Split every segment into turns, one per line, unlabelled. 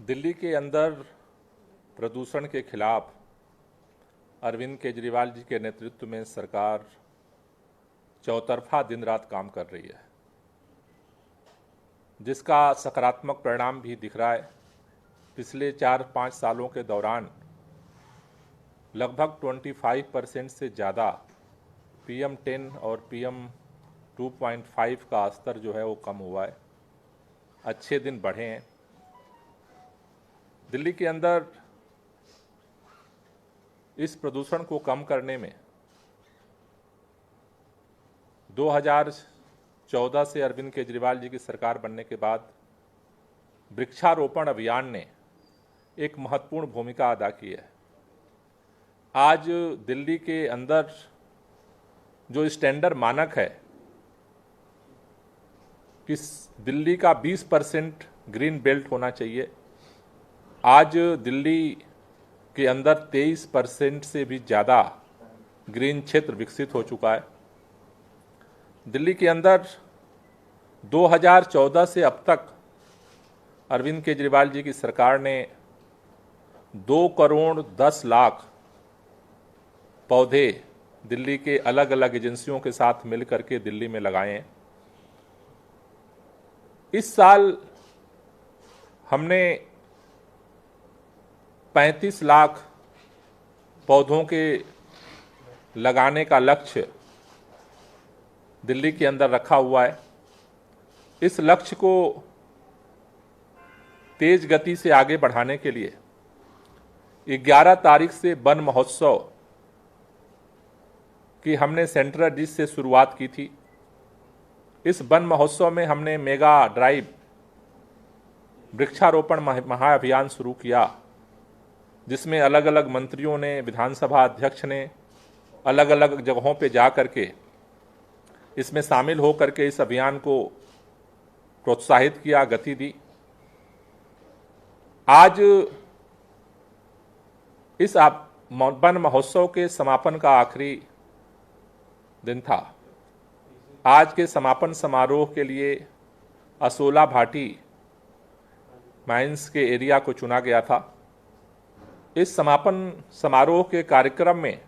दिल्ली के अंदर प्रदूषण के खिलाफ अरविंद केजरीवाल जी के नेतृत्व में सरकार चौतरफा दिन रात काम कर रही है, जिसका सकारात्मक परिणाम भी दिख रहा है। पिछले 4-5 सालों के दौरान लगभग 25% से ज़्यादा PM10 और PM2.5 का स्तर जो है वो कम हुआ है। अच्छे दिन बढ़े हैं। दिल्ली के अंदर इस प्रदूषण को कम करने में 2014 से अरविंद केजरीवाल जी की सरकार बनने के बाद वृक्षारोपण अभियान ने एक महत्वपूर्ण भूमिका अदा की है। आज दिल्ली के अंदर जो स्टैंडर्ड मानक है कि दिल्ली का 20% ग्रीन बेल्ट होना चाहिए, आज दिल्ली के अंदर 23% से भी ज़्यादा ग्रीन क्षेत्र विकसित हो चुका है। दिल्ली के अंदर 2014 से अब तक अरविंद केजरीवाल जी की सरकार ने 2 करोड़ 10 लाख पौधे दिल्ली के अलग अलग एजेंसियों के साथ मिलकर के दिल्ली में लगाए हैं। इस साल हमने 35 लाख पौधों के लगाने का लक्ष्य दिल्ली के अंदर रखा हुआ है। इस लक्ष्य को तेज गति से आगे बढ़ाने के लिए 11 तारीख से वन महोत्सव की हमने सेंट्रल डिश से शुरुआत की थी। इस वन महोत्सव में हमने मेगा ड्राइव वृक्षारोपण महाअभियान शुरू किया, जिसमें अलग अलग मंत्रियों ने, विधानसभा अध्यक्ष ने अलग अलग जगहों पे जा करके इसमें शामिल हो करके इस अभियान को प्रोत्साहित किया, गति दी। आज इस वन महोत्सव के समापन का आखिरी दिन था। आज के समापन समारोह के लिए असोला भाटी माइंस के एरिया को चुना गया था। इस समापन समारोह के कार्यक्रम में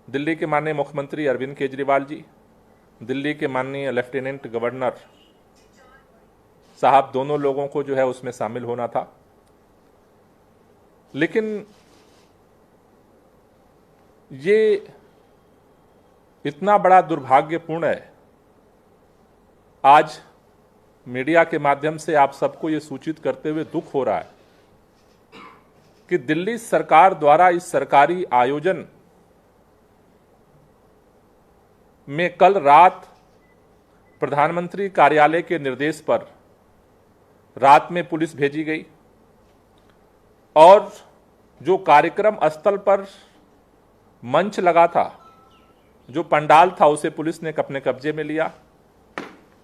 दिल्ली के माननीय मुख्यमंत्री अरविंद केजरीवाल जी, दिल्ली के माननीय लेफ्टिनेंट गवर्नर साहब, दोनों लोगों को जो है उसमें शामिल होना था। लेकिन ये इतना बड़ा दुर्भाग्यपूर्ण है, आज मीडिया के माध्यम से आप सबको ये सूचित करते हुए दुख हो रहा है कि दिल्ली सरकार द्वारा इस सरकारी आयोजन में कल रात प्रधानमंत्री कार्यालय के निर्देश पर रात में पुलिस भेजी गई और जो कार्यक्रम स्थल पर मंच लगा था, जो पंडाल था, उसे पुलिस ने अपने कब्जे में लिया।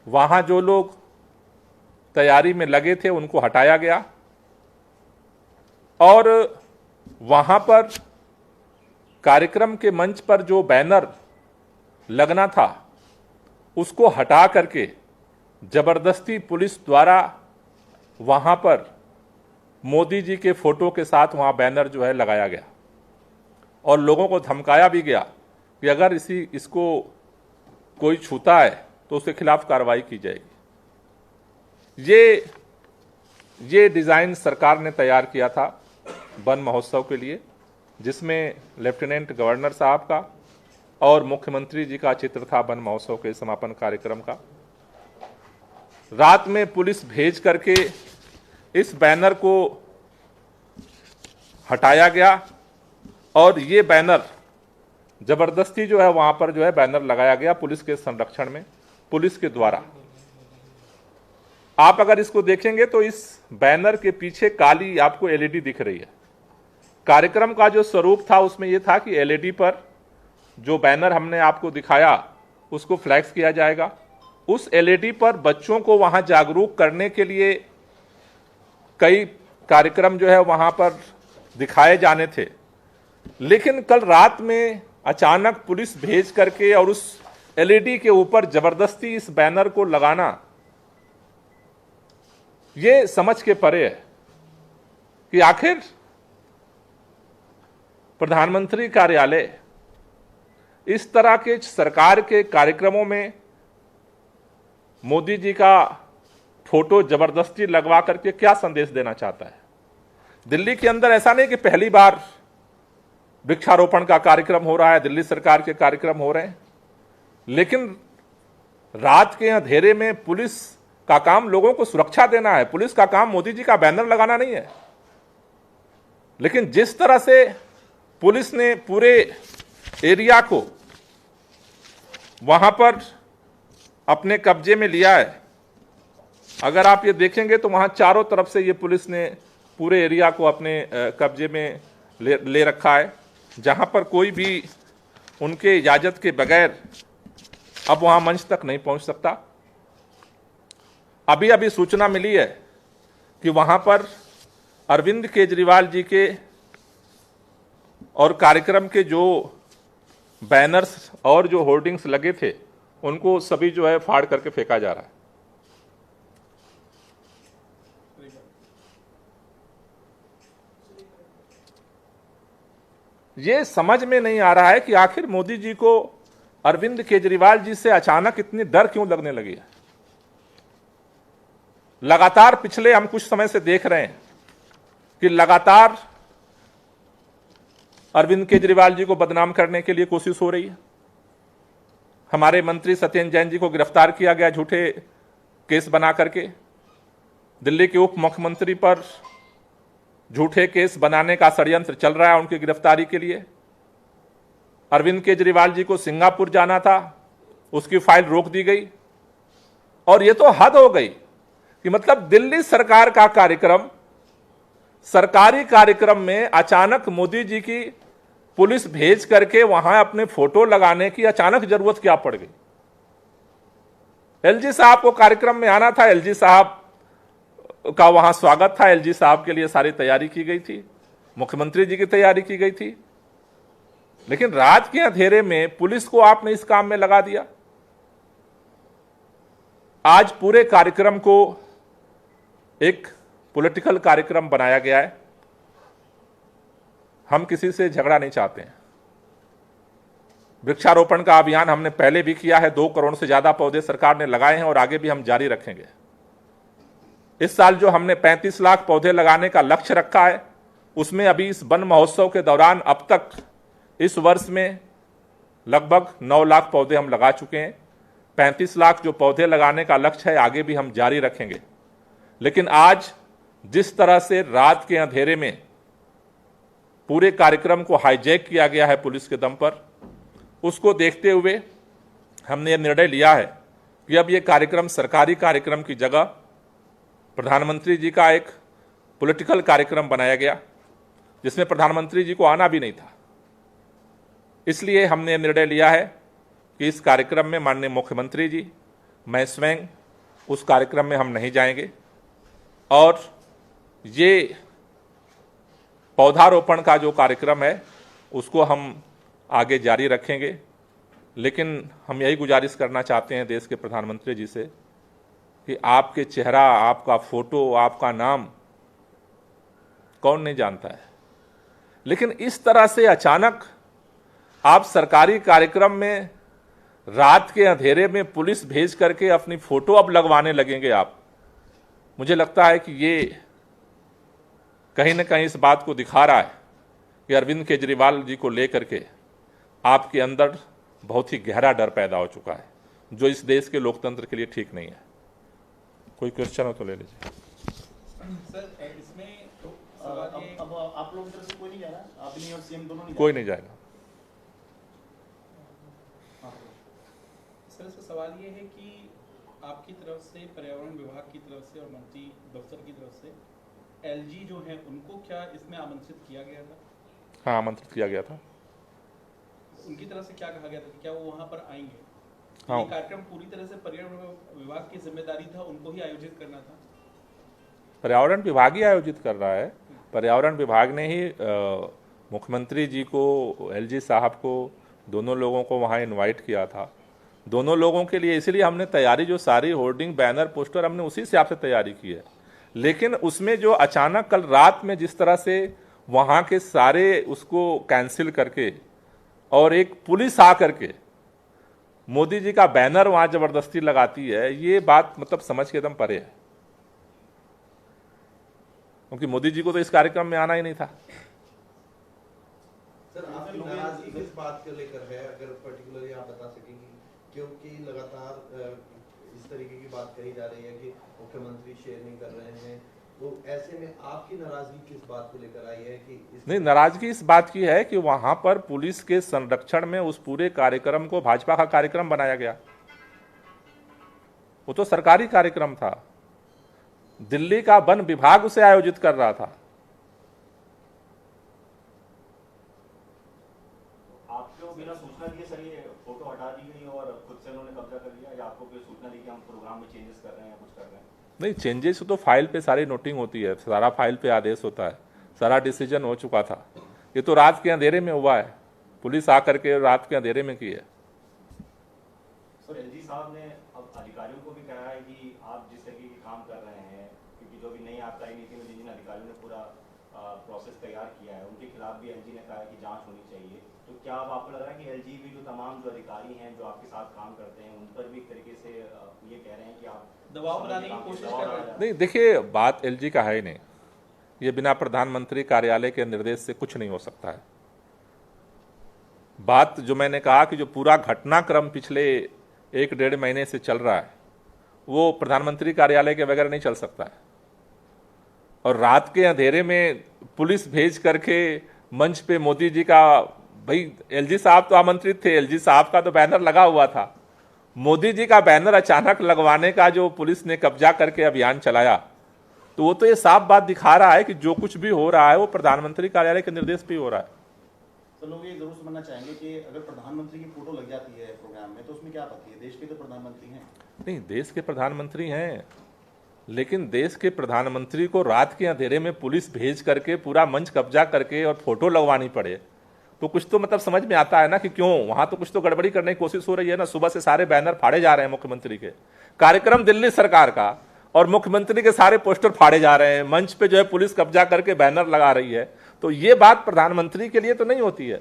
वहां जो लोग तैयारी में लगे थे उनको हटाया गया और वहां पर कार्यक्रम के मंच पर जो बैनर लगना था उसको हटा करके जबरदस्ती पुलिस द्वारा वहां पर मोदी जी के फोटो के साथ वहां बैनर जो है लगाया गया और लोगों को धमकाया भी गया कि अगर इसको कोई छूता है तो उसके खिलाफ कार्रवाई की जाएगी। ये डिजाइन सरकार ने तैयार किया था वन महोत्सव के लिए, जिसमें लेफ्टिनेंट गवर्नर साहब का और मुख्यमंत्री जी का चित्र था वन महोत्सव के समापन कार्यक्रम का। रात में पुलिस भेज करके इस बैनर को हटाया गया और ये बैनर जबरदस्ती जो है वहां पर जो है बैनर लगाया गया पुलिस के संरक्षण में, पुलिस के द्वारा। आप अगर इसको देखेंगे तो इस बैनर के पीछे काली आपको LED दिख रही है। कार्यक्रम का जो स्वरूप था उसमें यह था कि LED पर जो बैनर हमने आपको दिखाया उसको फ्लैक्स किया जाएगा। उस LED पर बच्चों को वहां जागरूक करने के लिए कई कार्यक्रम जो है वहां पर दिखाए जाने थे, लेकिन कल रात में अचानक पुलिस भेज करके और उस LED के ऊपर जबरदस्ती इस बैनर को लगाना, ये समझ के परे है। कि आखिर प्रधानमंत्री कार्यालय इस तरह के सरकार के कार्यक्रमों में मोदी जी का फोटो जबरदस्ती लगवा करके क्या संदेश देना चाहता है। दिल्ली के अंदर ऐसा नहीं कि पहली बार वृक्षारोपण का कार्यक्रम हो रहा है, दिल्ली सरकार के कार्यक्रम हो रहे हैं, लेकिन रात के अंधेरे में पुलिस का काम लोगों को सुरक्षा देना है। पुलिस का काम मोदी जी का बैनर लगाना नहीं है। लेकिन जिस तरह से पुलिस ने पूरे एरिया को वहां पर अपने कब्जे में लिया है, अगर आप ये देखेंगे तो वहां चारों तरफ से ये पुलिस ने पूरे एरिया को अपने कब्जे में ले रखा है, जहां पर कोई भी उनके इजाजत के बगैर अब वहां मंच तक नहीं पहुंच सकता। अभी अभी सूचना मिली है कि वहां पर अरविंद केजरीवाल जी के और कार्यक्रम के जो बैनर्स और जो होर्डिंग्स लगे थे उनको सभी जो है फाड़ करके फेंका जा रहा है। ये समझ में नहीं आ रहा है कि आखिर मोदी जी को अरविंद केजरीवाल जी से अचानक इतनी डर क्यों लगने लगी है। लगातार पिछले हम कुछ समय से देख रहे हैं कि लगातार अरविंद केजरीवाल जी को बदनाम करने के लिए कोशिश हो रही है। हमारे मंत्री सत्येंद्र जैन जी को गिरफ्तार किया गया झूठे केस बना करके। दिल्ली के उप मुख्यमंत्री पर झूठे केस बनाने का षड्यंत्र चल रहा है उनकी गिरफ्तारी के लिए। अरविंद केजरीवाल जी को सिंगापुर जाना था, उसकी फाइल रोक दी गई। और यह तो हद हो गई कि मतलब दिल्ली सरकार का कार्यक्रम, सरकारी कार्यक्रम में अचानक मोदी जी की पुलिस भेज करके वहां अपने फोटो लगाने की अचानक जरूरत क्या पड़ गई। एलजी साहब को कार्यक्रम में आना था, एलजी साहब का वहां स्वागत था, एलजी साहब के लिए सारी तैयारी की गई थी, मुख्यमंत्री जी की तैयारी की गई थी, लेकिन रात के अंधेरे में पुलिस को आपने इस काम में लगा दिया। आज पूरे कार्यक्रम को एक पॉलिटिकल कार्यक्रम बनाया गया है। हम किसी से झगड़ा नहीं चाहते हैं। वृक्षारोपण का अभियान हमने पहले भी किया है, 2 करोड़ से ज्यादा पौधे सरकार ने लगाए हैं और आगे भी हम जारी रखेंगे। इस साल जो हमने 35 लाख पौधे लगाने का लक्ष्य रखा है, उसमें अभी इस वन महोत्सव के दौरान अब तक इस वर्ष में लगभग 9 लाख पौधे हम लगा चुके हैं। 35 लाख जो पौधे लगाने का लक्ष्य है आगे भी हम जारी रखेंगे। लेकिन आज जिस तरह से रात के अंधेरे में पूरे कार्यक्रम को हाईजैक किया गया है पुलिस के दम पर, उसको देखते हुए हमने यह निर्णय लिया है कि अब यह कार्यक्रम सरकारी कार्यक्रम की जगह प्रधानमंत्री जी का एक पॉलिटिकल कार्यक्रम बनाया गया, जिसमें प्रधानमंत्री जी को आना भी नहीं था। इसलिए हमने निर्णय लिया है कि इस कार्यक्रम में माननीय मुख्यमंत्री जी, मैं स्वयं उस कार्यक्रम में हम नहीं जाएंगे और ये पौधारोपण का जो कार्यक्रम है उसको हम आगे जारी रखेंगे। लेकिन हम यही गुजारिश करना चाहते हैं देश के प्रधानमंत्री जी से कि आपके चेहरा, आपका फोटो, आपका नाम कौन नहीं जानता है, लेकिन इस तरह से अचानक आप सरकारी कार्यक्रम में रात के अंधेरे में पुलिस भेज करके अपनी फोटो अब लगवाने लगेंगे आप। मुझे लगता है कि ये कहीं ना कहीं इस बात को दिखा रहा है कि अरविंद केजरीवाल जी को लेकर के आपके अंदर बहुत ही गहरा डर पैदा हो चुका है, जो इस देश के लोकतंत्र के लिए ठीक नहीं है। कोई क्वेश्चन हो तो ले लीजिए।
सर, इसमें अब आप लोगों की तरफ से कोई नहीं जा रहा, आप नहीं और सीएम दोनों नहीं,
कोई नहीं जाएगा।
सर, सवाल ये है कि आपकी तरफ से, पर्यावरण विभाग की तरफ से और मंत्री दफ्तर की तरफ से एलजी जो है उनको क्या इसमें आमंत्रित किया गया था?
हाँ, आमंत्रित किया गया था।
उनकी तरफ से क्या कहा गया था कि क्या वो वहां पर आएंगे?
हाँ।
ये कार्यक्रम पूरी तरह से पर्यावरण विभाग की जिम्मेदारी था, उनको ही आयोजित करना था?
पर्यावरण विभाग ही आयोजित कर रहा है। पर्यावरण विभाग ने ही मुख्यमंत्री जी को, एलजी साहब को, दोनों लोगों को वहाँ इनवाइट किया था। दोनों लोगों के लिए इसलिए हमने तैयारी, जो सारी होर्डिंग, बैनर, पोस्टर, हमने उसी हिसाब से तैयारी की है। लेकिन उसमें जो अचानक कल रात में जिस तरह से वहां के सारे उसको कैंसिल करके और एक पुलिस आ करके मोदी जी का बैनर वहां जबरदस्ती लगाती है, ये बात मतलब समझ के एकदम परे है, क्योंकि मोदी जी को तो इस कार्यक्रम में आना ही नहीं था।
सर, आपकी नाराजगी किस बात को लेकर है, अगर पर्टिकुलरली आप बता सकेंगे, क्योंकि लगातार इस तरीके की बात कही जा रही है कि मुख्यमंत्री शेयर नहीं कर रहे हैं, तो ऐसे में आपकी नाराजगी किस बात को लेकर आई है कि
नहीं, नाराजगी इस बात की है कि वहां पर पुलिस के संरक्षण में उस पूरे कार्यक्रम को भाजपा का कार्यक्रम बनाया गया। वो तो सरकारी कार्यक्रम था, दिल्ली का वन विभाग उसे आयोजित कर रहा था।
आपको बिना सूचना दिए सर ये फोटो हटा दी गई और खुद से उन्होंने कब्जा कर लिया, या आपको कोई सूचना दी कि हम प्रोग्राम में चेंजेस कर रहे हैं या कुछ कर रहे हैं?
नहीं, चेंजेस तो फाइल पे सारी नोटिंग होती है, सारा फाइल पे आदेश होता है, सारा डिसीजन हो चुका था। ये तो रात के अंधेरे में हुआ है, पुलिस आकर के रात के अंधेरे में की है।
सर, एलजी साहब ने अब अधिकारियों को भी कहा है कि आप जिस तरीके के काम कर रहे हैं, क्योंकि जो भी नई आबकारी नीति में जिन अधिकारियों ने पूरा प्रोसेस तैयार किया है, उनके खिलाफ भी एलजी ने कहा है कि जांच होनी चाहिए। तो क्या अब आपको लग रहा है कि एलजी भी जो तमाम जो अधिकारी हैं जो आपके साथ काम करते हैं, उन पर भी एक तरीके से ये कह रहे हैं कि आप
दबाव बनाने की कोशिश कर रहे हैं?
नहीं, देखिए, बात एलजी का है ही नहीं, ये बिना प्रधानमंत्री कार्यालय के निर्देश से कुछ नहीं हो सकता है। बात जो मैंने कहा कि जो पूरा घटनाक्रम पिछले 1-1.5 महीने से चल रहा है, वो प्रधानमंत्री कार्यालय के बगैर नहीं चल सकता है। और रात के अंधेरे में पुलिस भेज करके मंच पे मोदी जी का, भाई एलजी साहब तो आमंत्रित थे, एलजी साहब का तो बैनर लगा हुआ था, मोदी जी का बैनर अचानक लगवाने का जो पुलिस ने कब्जा करके अभियान चलाया, तो वो तो ये साफ बात दिखा रहा है कि जो कुछ भी हो रहा है वो प्रधानमंत्री कार्यालय के निर्देश पे ही हो रहा है।
तो लोग ये जरूर समझना चाहेंगे कि अगर प्रधानमंत्री की फोटो लग जाती है प्रोग्राम में तो उसमें क्या आपत्ति है? देश के तो प्रधानमंत्री हैं।
नहीं, देश के प्रधानमंत्री हैं, लेकिन देश के प्रधानमंत्री को रात के अंधेरे में पुलिस भेज करके पूरा मंच कब्जा करके और फोटो लगवानी पड़े, तो कुछ तो मतलब समझ में आता है ना कि क्यों वहां तो कुछ तो गड़बड़ी करने की कोशिश हो रही है ना। सुबह से सारे बैनर फाड़े जा रहे हैं मुख्यमंत्री के, कार्यक्रम दिल्ली सरकार का, और मुख्यमंत्री के सारे पोस्टर फाड़े जा रहे हैं, मंच पे जो है पुलिस कब्जा करके बैनर लगा रही है, तो ये बात प्रधानमंत्री के लिए तो नहीं होती है।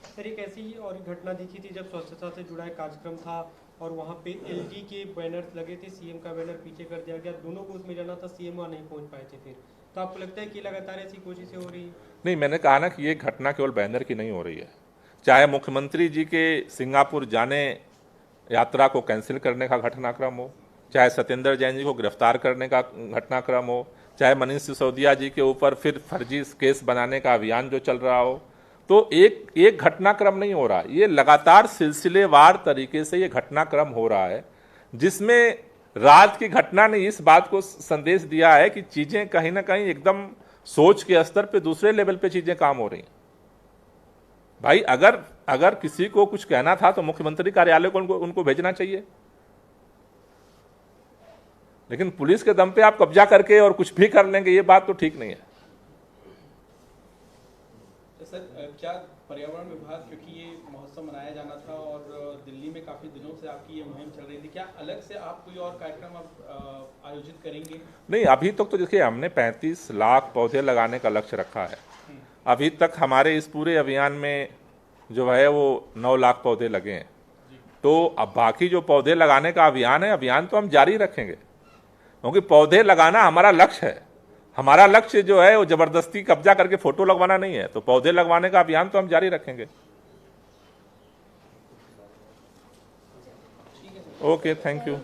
सर, एक ऐसी और घटना दिखी थी जब स्वच्छता से जुड़ा एक कार्यक्रम था और वहाँ पे एलजी के बैनर्स लगे थे, सीएम का बैनर पीछे कर दिया गया, दोनों को उसमें जाना था, सीएम वहाँ नहीं पहुँच पाए थे। फिर तो आपको लगता है कि लगातार ऐसी कोशिशें हो रही है?
नहीं, मैंने कहा ना कि ये घटना केवल बैनर की नहीं हो रही है, चाहे मुख्यमंत्री जी के सिंगापुर जाने यात्रा को कैंसिल करने का घटनाक्रम हो, चाहे सत्येंद्र जैन जी को गिरफ्तार करने का घटनाक्रम हो, चाहे मनीष सिसोदिया जी के ऊपर फिर फर्जी केस बनाने का अभियान जो चल रहा हो, तो एक घटनाक्रम नहीं हो रहा, ये लगातार सिलसिलेवार तरीके से ये घटनाक्रम हो रहा है, जिसमें रात की घटना ने इस बात को संदेश दिया है कि चीजें कहीं ना कहीं एकदम सोच के स्तर पे दूसरे लेवल पे चीजें काम हो रही हैं। भाई अगर किसी को कुछ कहना था तो मुख्यमंत्री कार्यालय को उनको भेजना चाहिए, लेकिन पुलिस के दम पे आप कब्जा करके और कुछ भी कर लेंगे, ये बात तो ठीक नहीं है।
सर, क्या पर्यावरण विभाग, क्योंकि ये महोत्सव मनाया जाना था और दिल्ली में काफी दिनों से आपकी ये मुहिम चल रही थी, क्या अलग से आप कोई और कार्यक्रम आप आयोजित करेंगे?
नहीं, अभी तक तो देखिए हमने 35 लाख पौधे लगाने का लक्ष्य रखा है। अभी तक हमारे इस पूरे अभियान में जो है वो 9 लाख पौधे लगे हैं, तो अब बाकी जो पौधे लगाने का अभियान है, अभियान तो हम जारी रखेंगे, क्योंकि पौधे लगाना हमारा लक्ष्य है। हमारा लक्ष्य जो है वो जबरदस्ती कब्जा करके फोटो लगवाना नहीं है, तो पौधे लगवाने का अभियान तो हम जारी रखेंगे। Okay, thank you.